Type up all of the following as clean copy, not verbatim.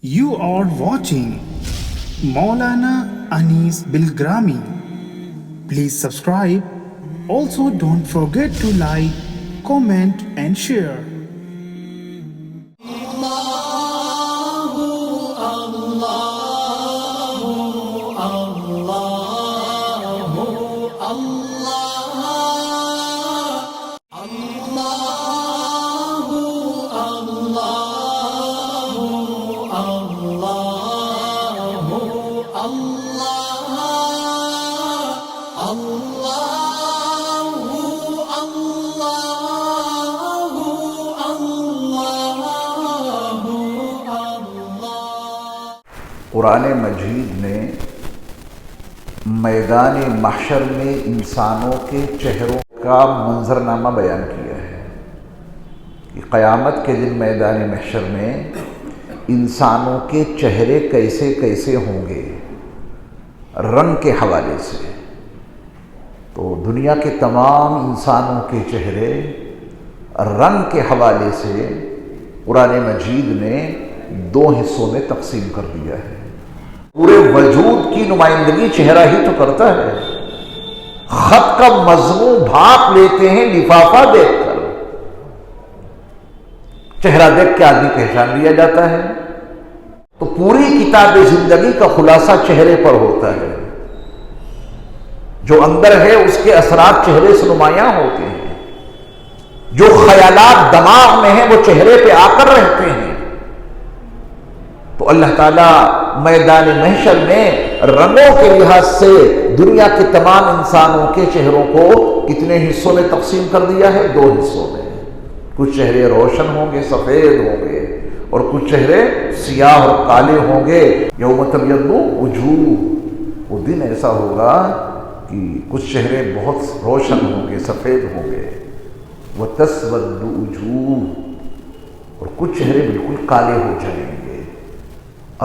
You are watching Maulana Anis Bilgrami. Please subscribe. Also, don't forget to like, comment, and share. قرآن مجید نے میدان محشر میں انسانوں کے چہروں کا منظرنامہ بیان کیا ہے کہ قیامت کے دن میدان محشر میں انسانوں کے چہرے کیسے کیسے ہوں گے رنگ کے حوالے سے۔ تو دنیا کے تمام انسانوں کے چہرے رنگ کے حوالے سے قرآن مجید نے دو حصوں میں تقسیم کر دیا ہے۔ پورے وجود کی نمائندگی چہرہ ہی تو کرتا ہے۔ خط کا مضمون بھاپ لیتے ہیں لفافہ دیکھ کر، چہرہ دیکھ کے آدمی پہچان لیا جاتا ہے۔ تو پوری کتاب زندگی کا خلاصہ چہرے پر ہوتا ہے۔ جو اندر ہے اس کے اثرات چہرے سے نمایاں ہوتے ہیں، جو خیالات دماغ میں ہیں وہ چہرے پہ آ کر رہتے ہیں۔ تو اللہ تعالیٰ میدان محشر میں رنگوں کے لحاظ سے دنیا کے تمام انسانوں کے چہروں کو کتنے حصوں میں تقسیم کر دیا ہے؟ دو حصوں میں۔ کچھ چہرے روشن ہوں گے، سفید ہوں گے، اور کچھ چہرے سیاہ اور کالے ہوں گے۔ یوم تبیض وجوہ، وہ دن ایسا ہوگا کہ کچھ چہرے بہت روشن ہوں گے، سفید ہوں گے، وتسود وجوہ، اور کچھ چہرے بالکل کالے ہو جائیں گے۔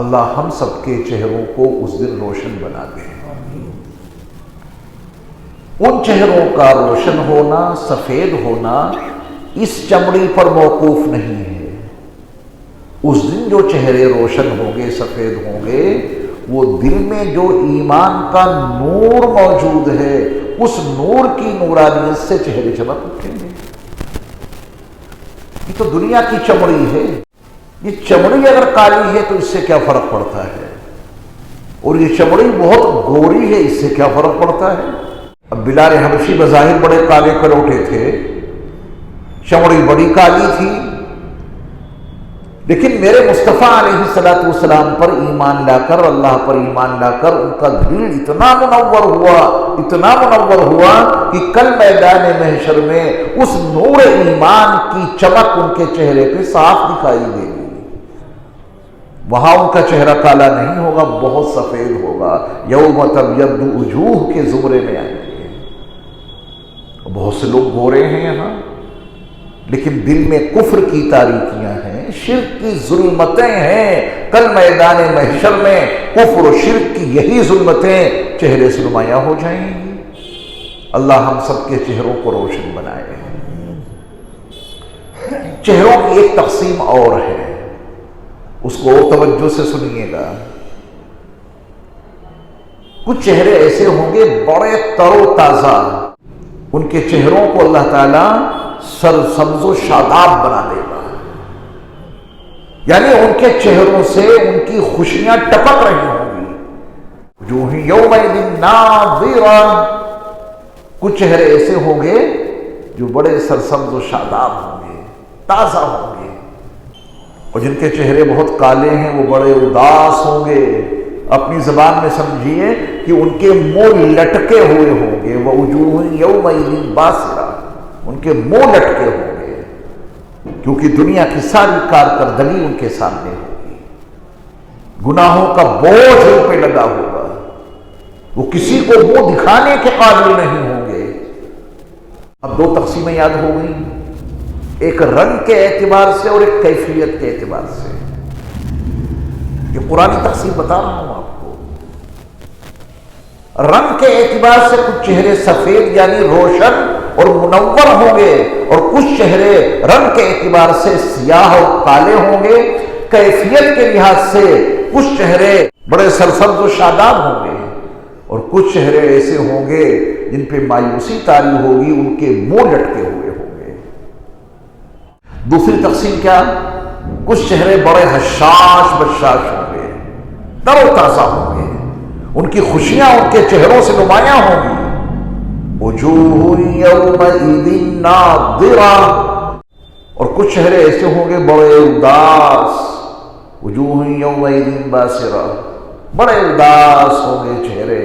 اللہ ہم سب کے چہروں کو اس دن روشن بنا دے۔ ان چہروں کا روشن ہونا، سفید ہونا اس چمڑی پر موقوف نہیں ہے۔ اس دن جو چہرے روشن ہوں گے، سفید ہوں گے، وہ دل میں جو ایمان کا نور موجود ہے اس نور کی نورانیت سے چہرے چمک اٹھیں گے۔ یہ تو دنیا کی چمڑی ہے۔ یہ چمڑی اگر کالی ہے تو اس سے کیا فرق پڑتا ہے؟ اور یہ چمڑی بہت گوری ہے، اس سے کیا فرق پڑتا ہے؟ اب بلال حبشی بظاہر بڑے کالے کلوٹے تھے، چمڑی بڑی کالی تھی، لیکن میرے مصطفیٰ علیہ السلام پر ایمان لا کر، اللہ پر ایمان لا کر ان کا دل اتنا منور ہوا کہ کل میدان محشر میں اس نور ایمان کی چمک ان کے چہرے پہ صاف دکھائی دے گی۔ وہاں ان کا چہرہ کالا نہیں ہوگا، بہت سفید ہوگا۔ یوم تبیض وجوہ کے زمرے میں آئیں گے۔ بہت سے لوگ گورے ہیں یہاں، لیکن دل میں کفر کی تاریکیاں ہیں، شرک کی ظلمتیں ہیں۔ کل میدان محشر میں کفر و شرک کی یہی ظلمتیں چہرے سے نمایاں ہو جائیں گی۔ اللہ ہم سب کے چہروں کو روشن بنائے۔ چہروں کی ایک تقسیم اور ہے، اس کو توجہ سے سنیے گا۔ کچھ چہرے ایسے ہوں گے بڑے تر و تازہ، ان کے چہروں کو اللہ تعالیٰ سرسبز و شاداب بنا دے گا، یعنی ان کے چہروں سے ان کی خوشیاں ٹپک رہی ہوں گی۔ وجوہ یومئذ ناظرہ، کچھ چہرے ایسے ہوں گے جو بڑے سرسبز و شاداب ہوں گے، تازہ ہوں گے، اور جن کے چہرے بہت کالے ہیں وہ بڑے اداس ہوں گے۔ اپنی زبان میں سمجھیے کہ ان کے منہ لٹکے ہوئے ہوں گے۔ ووجوہ یومئذ باسرہ، ان کے منہ لٹکے ہوں گے، کیونکہ دنیا کی ساری کارکردگی ان کے سامنے ہوگی۔ گناہوں کا بوجھ ان پہ لگا ہوگا، وہ کسی کو منہ دکھانے کے قابل نہیں ہوں گے۔ اب دو تقسیمیں یاد ہو گئی، ایک رنگ کے اعتبار سے اور ایک کیفیت کے اعتبار سے۔ یہ قرآنی تقسیم بتا رہا ہوں آپ کو۔ رنگ کے اعتبار سے کچھ چہرے سفید یعنی روشن اور منور ہوں گے، اور کچھ چہرے رنگ کے اعتبار سے سیاہ اور کالے ہوں گے۔ کیفیت کے لحاظ سے کچھ چہرے بڑے سرسبز و شاداب ہوں گے اور کچھ چہرے ایسے ہوں گے جن پہ مایوسی طاری ہوگی، ان کے منہ لٹکے ہوئے ہوں گے۔ دوسری تقسیم کیا؟ کچھ چہرے بڑے حشاش بشاش ہوں گے، تر و تازہ ہوں گے، ان کی خوشیاں ان کے چہروں سے نمایاں ہوں گی۔ وجوہ یومئذ ناظرہ، اور کچھ چہرے ایسے ہوں گے بڑے اداس، وجوہ یومئذ باسرہ، بڑے اداس ہوں گے چہرے،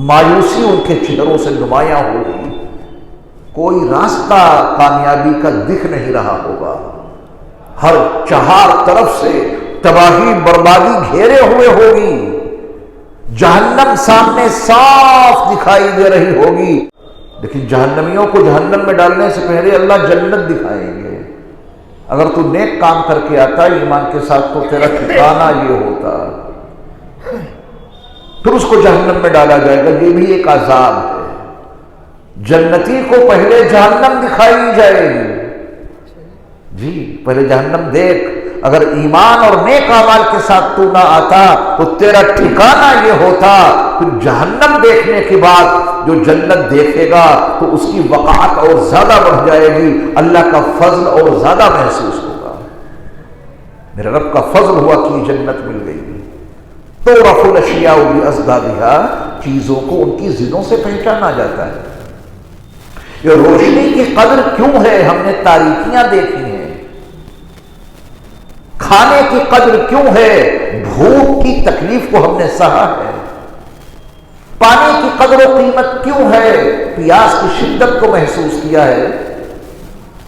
مایوسی ان کے چہروں سے نمایاں ہوگی، کوئی راستہ کامیابی کا دکھ نہیں رہا ہوگا، ہر چہار طرف سے تباہی بربادی گھیرے ہوئے ہوگی، جہنم سامنے صاف دکھائی دے رہی ہوگی، لیکن جہنمیوں کو جہنم میں ڈالنے سے پہلے اللہ جنت دکھائیں گے۔ اگر تو نیک کام کر کے آتا ایمان کے ساتھ تو تیرا ٹھکانہ یہ ہوتا، پھر اس کو جہنم میں ڈالا جائے گا، یہ بھی ایک عذاب ہے۔ جنتی کو پہلے جہنم دکھائی جائے گی، جی پہلے جہنم دیکھ، اگر ایمان اور نیک اعمال کے ساتھ تو نہ آتا تو تیرا ٹھکانہ یہ ہوتا، پھر جہنم دیکھنے کے بعد جو جنت دیکھے گا تو اس کی وقعت اور زیادہ بڑھ جائے گی، اللہ کا فضل اور زیادہ محسوس ہوگا، میرے رب کا فضل ہوا کہ جنت مل گئی۔ تعرف الاشیاء بأضدادها، چیزوں کو ان کی ضدوں سے پہچانا جاتا ہے۔ یہ روشنی کی قدر کیوں ہے؟ ہم نے تاریکیاں دیکھی ہیں۔ کھانے کی قدر کیوں ہے؟ بھوک کی تکلیف کو ہم نے سہا ہے۔ پانی کی قدر و قیمت کیوں ہے؟ پیاس کی شدت کو محسوس کیا ہے۔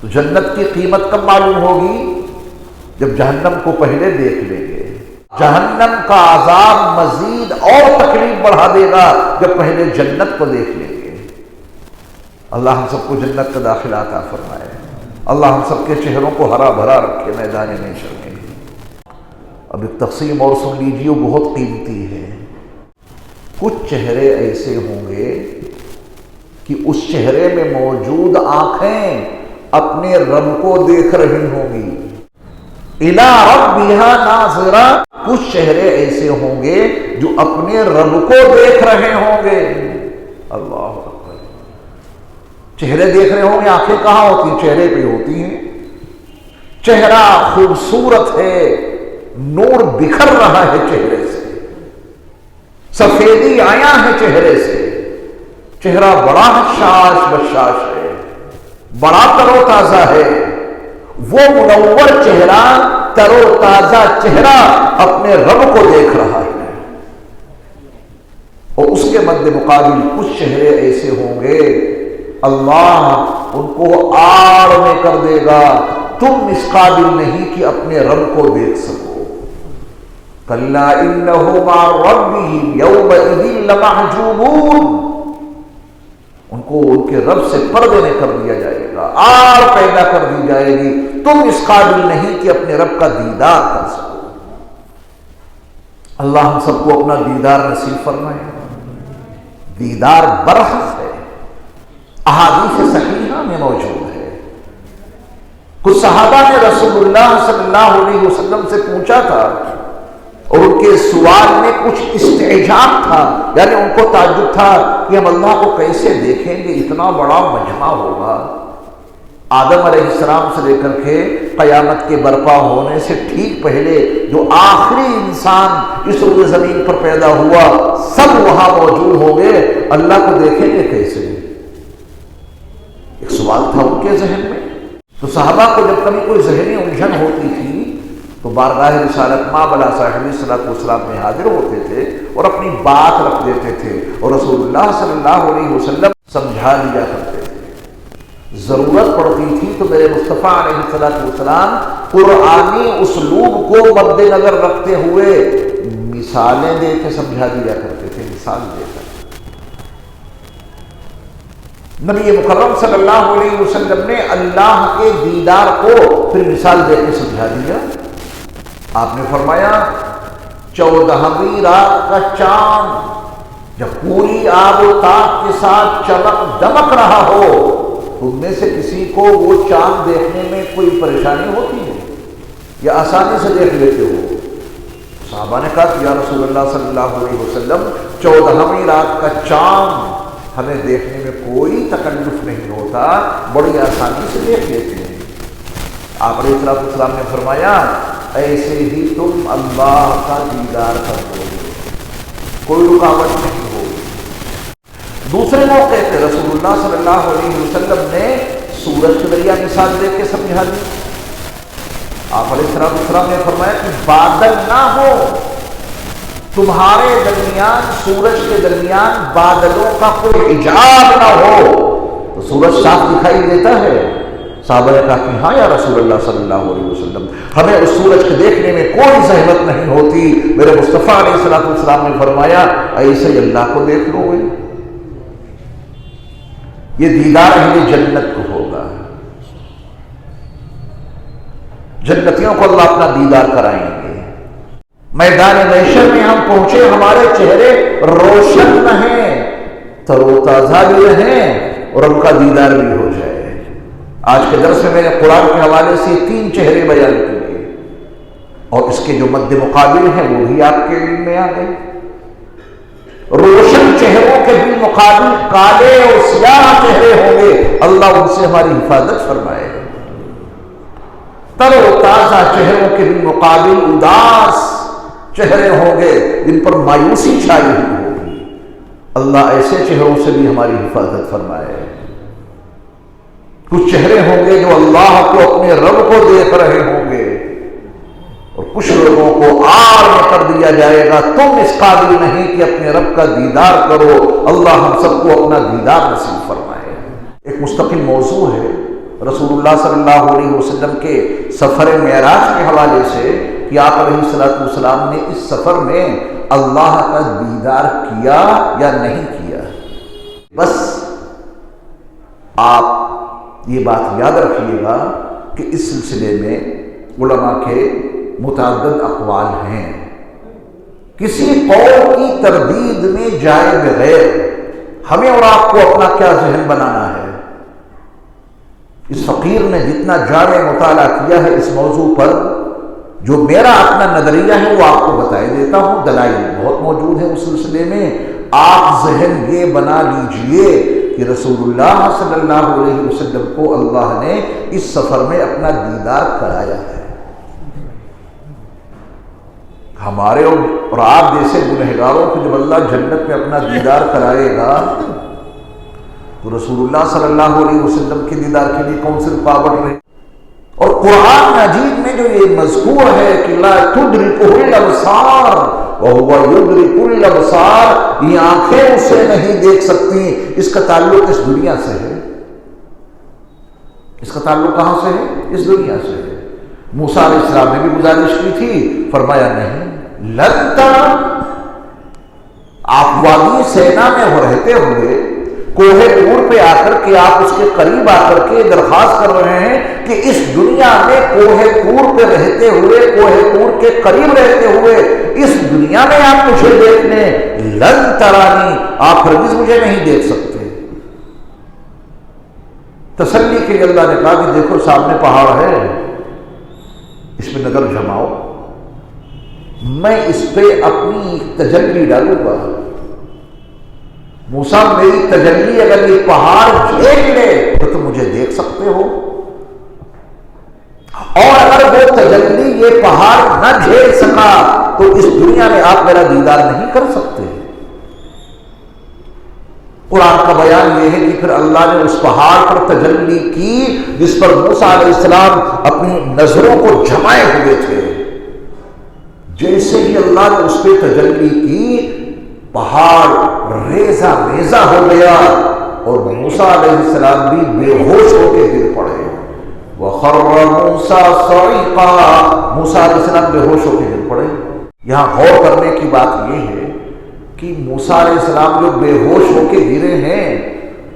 تو جنت کی قیمت کب معلوم ہوگی؟ جب جہنم کو پہلے دیکھ لیں گے۔ جہنم کا عذاب مزید اور تکلیف بڑھا دے گا جب پہلے جنت کو دیکھ لیں گے۔ اللہ ہم سب کو جنت کا داخلہ عطا فرمائے، اللہ ہم سب کے چہروں کو ہرا بھرا رکھے میدان محشر میں۔ اب ایک تقسیم اور سن لیجیے، وہ بہت قیمتی ہے۔ کچھ چہرے ایسے ہوں گے کہ اس چہرے میں موجود آنکھیں اپنے رب کو دیکھ رہی ہوں گی، اِلیٰ رَبِّهَا نَاظِرَةٌ۔ کچھ چہرے ایسے ہوں گے جو اپنے رب کو دیکھ رہے ہوں گے۔ اللہ اکبر، چہرے دیکھ رہے ہوں گے، آنکھیں کہاں ہوتی ہیں؟ چہرے پہ ہوتی ہیں۔ چہرہ خوبصورت ہے، نور بکھر رہا ہے چہرے سے، سفیدی آیا ہے چہرے سے، چہرہ بڑا حشاش بشاش ہے، بڑا تر و تازہ ہے۔ وہ منور چہرہ، تر و تازہ چہرہ اپنے رب کو دیکھ رہا ہے، اور اس کے مد مقابل کچھ چہرے ایسے ہوں گے اللہ ان کو آڑ میں کر دے گا، تم اس قابل نہیں کہ اپنے رب کو دیکھ سکو۔ کَلَّا إِنَّهُ مَعَ رَبِّهِمْ يَوْمَئِذٍ لَمَحْجُوبُونَ، ان کو ان کے رب سے پردے میں کر دیا جائے گا، آڑ پیدا کر دی جائے گی، تم اس قابل نہیں کہ اپنے رب کا دیدار کر سکو۔ اللہ ہم سب کو اپنا دیدار نصیب فرمائے۔ دیدار برحق ہے، احادیث صحیحہ میں موجود ہے۔ کچھ صحابہ نے رسول اللہ صلی اللہ علیہ وسلم سے پوچھا تھا، اور ان کے سوال میں کچھ استعجاب تھا، یعنی ان کو تعجب تھا کہ ہم اللہ کو کیسے دیکھیں گے، اتنا بڑا مجمع ہوگا۔ آدم علیہ السلام سے لے کر کے قیامت کے برپا ہونے سے ٹھیک پہلے جو آخری انسان اس روئے زمین پر پیدا ہوا، سب وہاں موجود ہوں گے، اللہ کو دیکھیں گے کیسے؟ ایک سوال تھا ان کے ذہن میں۔ تو صحابہ کو جب کبھی کوئی ذہنی الجھن ہوتی تھی تو بارگاہ رسالت مابلا صاحب صلاۃ والسلام میں حاضر ہوتے تھے اور اپنی بات رکھ دیتے تھے، اور رسول اللہ صلی اللہ علیہ وسلم سمجھا دیا کرتے تھے۔ ضرورت پڑتی تھی تو میرے مصطفیٰ علیہ الصلوۃ والسلام قرآنی اسلوب کو مد نظر رکھتے ہوئے مثالیں دے کے سمجھا دیا کرتے تھے، مثال دے کر۔ نبی مکرم صلی اللہ علیہ وسلم نے اللہ کے دیدار کو پھر مثال دے کے سمجھا دیا۔ آپ نے فرمایا 14ویں رات کا چاند جب پوری آب و تاب کے ساتھ چمک دمک رہا ہو، تم میں سے کسی کو وہ چاند دیکھنے میں کوئی پریشانی ہوتی ہے؟ یا آسانی سے دیکھ لیتے ہو؟ صحابہ نے کہا کہ یا رسول اللہ صلی اللہ علیہ وسلم 14ویں رات کا چاند ہمیں دیکھنے میں کوئی تکلف نہیں ہوتا، بڑی آسانی سے دیکھ لیتے ہیں۔ آپ علیہ السلام نے فرمایا ایسے ہی تم اللہ کا دیدار کر دو گے، کوئی رکاوٹ نہیں ہوگی۔ دوسرے موقع پہ رسول اللہ صلی اللہ علیہ وسلم نے سورج کے ذریعہ مثال دے کے سمجھا دی۔ آپ علیہ السلام نے فرمایا کہ بادل نہ ہو تمہارے درمیان، سورج کے درمیان بادلوں کا کوئی حجاب نہ ہو تو سورج صاف دکھائی دیتا ہے۔ صحابہ نے کہا کہ ہاں یا رسول اللہ صلی اللہ علیہ وسلم، ہمیں اس سورج کو دیکھنے میں کوئی زحمت نہیں ہوتی۔ میرے مصطفیٰ علیہ السلام نے فرمایا ایسے ہی اللہ کو دیکھ لو گے۔ یہ دیدار اہل جنت کو ہوگا، جنتیوں کو اللہ اپنا دیدار کرائیں گے۔ میدان محشر میں ہم پہنچے، ہمارے چہرے روشن رہیں، تر و تازہ بھی رہیں اور ان کا دیدار بھی ہو جائے۔ آج کے درس میں نے قرآن کے حوالے سے 3 چہرے بیان کیے اور اس کے جو مد مقابل ہیں وہ بھی آپ کے علم میں آ گئے۔ روشن چہروں کے بالمقابل کالے اور سیاہ چہرے ہوں گے، اللہ ان سے ہماری حفاظت فرمائے۔ تر و تازہ چہروں کے بالمقابل اداس چہرے ہوں گے جن پر مایوسی چھائی ہوئی ہوگی، اللہ ایسے چہروں سے بھی ہماری حفاظت فرمائے۔ کچھ چہرے ہوں گے جو اللہ کو، اپنے رب کو دیکھ رہے ہوں گے، اور کچھ لوگوں کو آڑ میں کر دیا جائے گا، تم اس قابل نہیں کہ اپنے رب کا دیدار کرو۔ اللہ ہم سب کو اپنا دیدار نصیب فرمائے۔ ایک مستقل موضوع ہے رسول اللہ صلی اللہ علیہ وسلم کے سفر معراج کے حوالے سے کہ آپ علیہ السلام نے اس سفر میں اللہ کا دیدار کیا یا نہیں کیا۔ بس آپ یہ بات یاد رکھیے گا کہ اس سلسلے میں علماء کے متعدد اقوال ہیں۔ کسی قول کی تردید میں جائے بغیر ہمیں اور آپ کو اپنا کیا ذہن بنانا ہے؟ اس فقیر نے جتنا جامع مطالعہ کیا ہے اس موضوع پر، جو میرا اپنا نظریہ ہے وہ آپ کو بتائے دیتا ہوں، دلائل بہت موجود ہے اس سلسلے میں۔ آپ ذہن یہ بنا لیجئے کہ رسول اللہ صلی اللہ علیہ وسلم کو اللہ نے اس سفر میں اپنا دیدار کرایا ہے۔ ہمارے اور آپ جیسے گنہگاروں کو جب اللہ جنت میں اپنا دیدار کرائے گا تو رسول اللہ صلی اللہ علیہ وسلم کے دیدار کے لیے کون سی رکاوٹ رہے؟ اور قرآن مجید میں جو یہ مذکور ہے کہ لا تدرکہ الابصار وہو یدرک الابصار، یہ آنکھیں اسے نہیں دیکھ سکتی، اس کا تعلق اس دنیا سے ہے۔ اس کا تعلق کہاں سے ہے؟ اس دنیا سے ہے۔ موسیٰ علیہ السلام نے بھی گزارش کی تھی، فرمایا نہیں لن ترى، آپ وادی سینا میں ہو رہتے ہوئے کوہ طور پہ آ کر کے آپ اس کے قریب آ کر کے درخواست کر رہے ہیں کہ اس دنیا میں کوہ طور پہ رہتے ہوئے، کوہ طور کے قریب رہتے ہوئے اس دنیا میں آپ مجھے دیکھنے، لن ترانی، آپ ہرگز مجھے نہیں دیکھ سکتے۔ تسلی کے لیے اللہ نے کہا کہ دیکھو سامنے پہاڑ ہے، اس پہ نظر جماؤ، میں اس پہ اپنی تجلی ڈالوں گا۔ موسیٰ میری تجلی اگر یہ پہاڑ جھیل لے تو تم مجھے دیکھ سکتے ہو، اور اگر وہ تجلی یہ پہاڑ نہ جھیل سکا تو اس دنیا میں آپ میرا دیدار نہیں کر سکتے۔ قرآن کا بیان یہ ہے کہ پھر اللہ نے اس پہاڑ پر تجلی کی جس پر موسیٰ علیہ السلام اپنی نظروں کو جمائے ہوئے تھے۔ جیسے ہی اللہ نے اس پہ تجلی کی، پہاڑ ریزہ ریزہ ہو گیا اور موسیٰ علیہ السلام بھی بے ہوش ہو کے گر پڑے۔ وَخَرَّ مُوسَىٰ صَعِقًا، موسیٰ علیہ السلام بے ہوش ہو کے گر پڑے۔ یہاں غور کرنے کی بات یہ ہے کہ موسیٰ علیہ السلام جو بے ہوش ہو کے گرے ہیں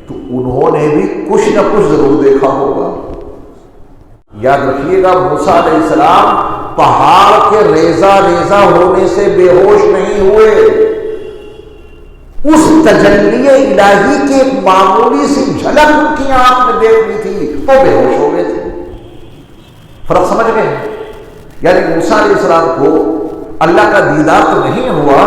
تو انہوں نے بھی کچھ نہ کچھ ضرور دیکھا ہوگا۔ یاد رکھیے گا موسیٰ علیہ السلام پہاڑ کے ریزہ ریزہ ہونے سے بے ہوش نہیں ہوئے، اس تجلی الہی کی ایک معمولی سی جھلک ان کی آنکھ میں دیکھ لی تھی تو بے ہوش ہو گئے تھے۔ فرق سمجھ گئے؟ یعنی موسیٰ علیہ السلام کو اللہ کا دیدار تو نہیں ہوا،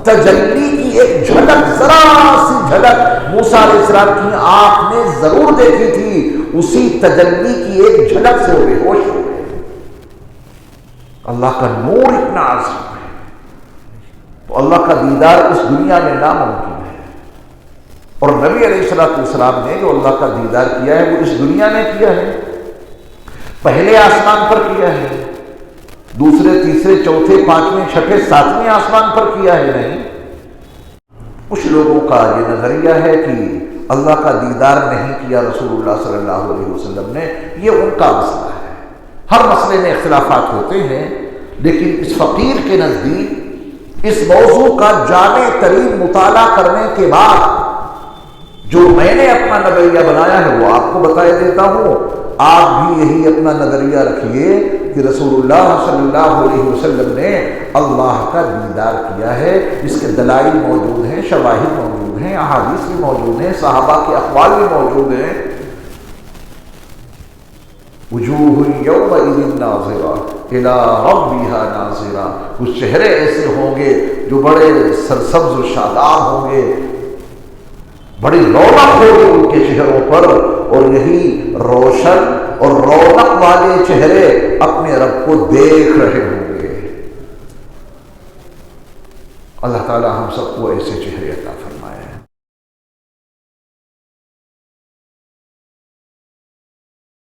تجلی کی ایک جھلک، ذرا سی جھلک موسیٰ علیہ السلام کی آنکھ نے ضرور دیکھی تھی، اسی تجلی کی ایک جھلک سے وہ بے ہوش ہو گئے۔ اللہ کا نور اتنا عظیم ہے، تو اللہ کا دیدار اس دنیا میں ناممکن ہے، اور نبی علیہ السلام نے جو اللہ کا دیدار کیا ہے وہ اس دنیا میں کیا ہے، پہلے آسمان پر کیا ہے، دوسرے تیسرے چوتھے پانچویں چھٹے ساتویں آسمان پر کیا ہے نہیں۔ کچھ لوگوں کا یہ نظریہ ہے کہ اللہ کا دیدار نہیں کیا رسول اللہ صلی اللہ علیہ وسلم نے، یہ ان کا مسئلہ ہے۔ ہر مسئلے میں اختلافات ہوتے ہیں، لیکن اس فقیر کے نزدیک اس موضوع کا جامع ترین مطالعہ کرنے کے بعد جو میں نے اپنا نظریہ بنایا ہے وہ آپ کو بتایا دیتا ہوں، آپ بھی یہی اپنا نظریہ رکھیے کہ رسول اللہ صلی اللہ علیہ وسلم نے اللہ کا دیدار کیا ہے۔ اس کے دلائل موجود ہیں، شواہد موجود ہیں، احادیث بھی موجود ہیں، صحابہ کے اقوال بھی موجود ہیں۔ وجوہ یومئذ ناظرہ الی ربہا ناظرہ، کچھ چہرے ایسے ہوں گے جو بڑے سرسبز و شاداب ہوں گے، بڑی رونق ہوگی ان کے چہروں پر، اور یہی روشن اور رونق والے چہرے اپنے رب کو دیکھ رہے ہوں گے۔ اللہ تعالی ہم سب کو ایسے چہرے عطا